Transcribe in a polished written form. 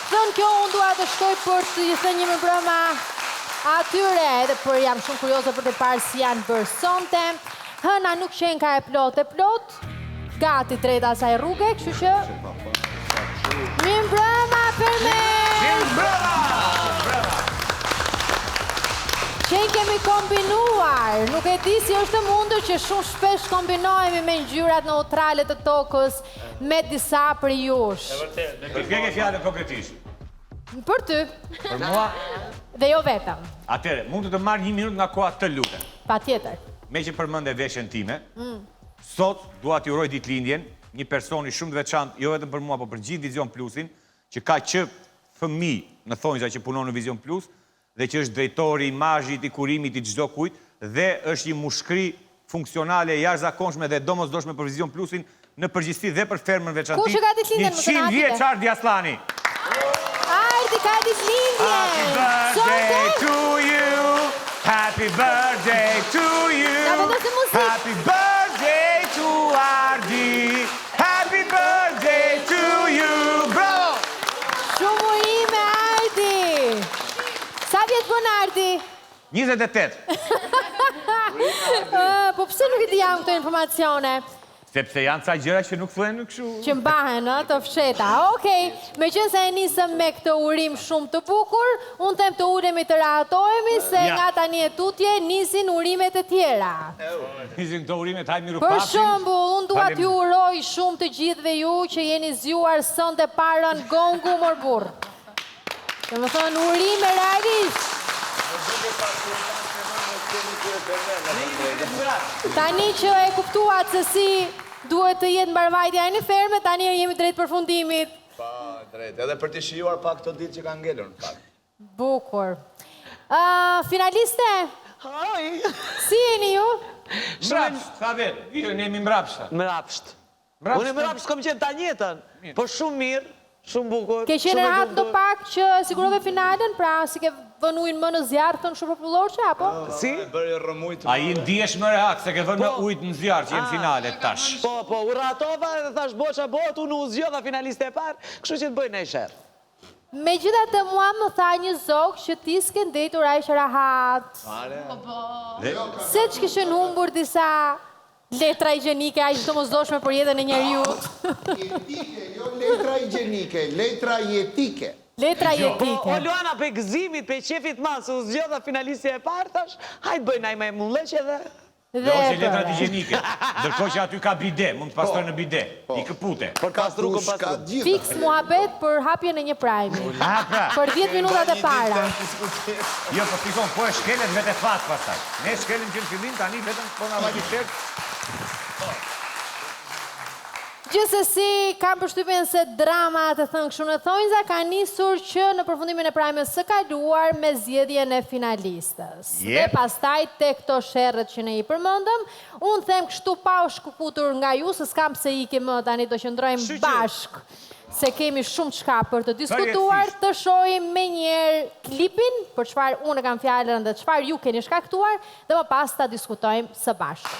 Thënë kjo, unë dua të shkoj për të i thënë një mirëmbrëma atyre, edhe për jam shumë kurioze për të parë si janë bërë sonte. Hëna nuk qenë ka e plot, gati treta asaj rruge, kështu që... Mirëmbrëma për me! Mirëmbrëma! Qenë kemi kombinuar, nuk e di si është mundur që shumë shpesh kombinohemi me ngjyrat neutrale të tokës me disa për jush. Për ke fjallën konkretisht? Për ty. Për mua? Dhe jo vetëm. Atere, mund të marrë 1 minutë nga koha të lutem. Pa tjetër. Me që përmende veshën time, sot dua t'ju uroj ditëlindjen, një personi shumë të veçantë, jo vetëm për mua, por për gjithë Vision Plusin, që ka që fëmijë në thonjza që punon në Vision Plus, dhe që është drejtori, imazhit, i kurimit, i çdo kujt, dhe është një mushkri funksionale, jashtëzakonshme dhe domosdoshme për Vision Plusin në përgjithësi dhe për fermën veçantë. Kush e ka ditëlindjen më të 100 vjeç Ardi Aslani. Ardi ka ditëlindjen. Happy birthday to you. Happy birthday to you. Happy birthday to Ardi. Happy birthday to you. Bravo! Shumë urime Ardi. Sa vjetë bën Ardi? 28. Po pse nuk I di jam këto informacione? Sepse janë ca gjëra që nuk thuhen në kështu. Që mbahen, të fsheta. Okej, me qenë se e nisëm me këtë urim shumë të bukur, unë them të uremi të rahatohemi, se nga tani e tutje nisin urimet e tjera. Nisin këto urimet, hajde miru Për pafshim. shembull, unë dua t'ju uroj shumë të gjithëve ju që jeni zgjuar sonte parën gongu morbur. Dhe më thonë urime realisht. Tani që e kuptuat se si duhet të jetë mbarvajtja e një ferme, tani jemi drejt përfundimit. Pa, drejt. Edhe për të shijuar pak të ditë që ka ngelur në fakt. Bukur. Finaliste? Haj! Si jeni ju? Mrapsht, sa vetë, jemi mrapsht. Mrapsht. Unë i mrapsht kom qenë ta njëtën, por shumë mirë, shumë bukur. Ke qenë rahat do pak që sigurove finalen, pra si ke vënuin më në zjarë të në shumë popullor që, apo? Si? A i ndihesh më rehat, se ke vënë në ujtë në zjarë që jenë finalet tash. Po, u ratova dhe thash boqa bot, unë u zgjodha finaliste e parë, kështu që të bëjnë e shërë. Megjithatë mua më tha një zog që ti s'ke ndetur a ishte rahat. Se që kishen humbur disa letra higjienike aq domosdoshme për jetën e njeriut. Jetike, jo letra higjienike, letra jetike. Letra jetike. Po, Luana, pe gëzimit, pe qefit masë, u zgjodha finaliste e parë, tash, hajtë bëjnë ajme mulleqe dhe... Dhe ose letrat higjienike. Ndërkohë që aty ka bide, mund të pastroj në bide. I këpute. Për pastru këm pastru. Fix muhabet për hapjen e një prajmi. Për 10 minutat e para. Jo, po pikon, po e shkelet vete fat pastaj. Ne shkelim që në fillim, tani vetëm po nga vajti shkelt. Gjithsesi, kam përshtypjen se drama të thënë kështu në thonjza ka nisur që në përfundimin e prajmës së kaluar me zgjedhjen e finalistës. Dhe pastaj tek këto sherrët që ne I përmendëm, unë them kështu pa u shkëputur nga ju, se s'kam pse ikim më tani, do qëndrojmë bashk. Se kemi shumë çka për të diskutuar, të shohim me njerë klipin, për çfarë unë kam fjalën dhe çfarë ju keni shkaktuar, dhe më pas ta diskutojmë së bashku.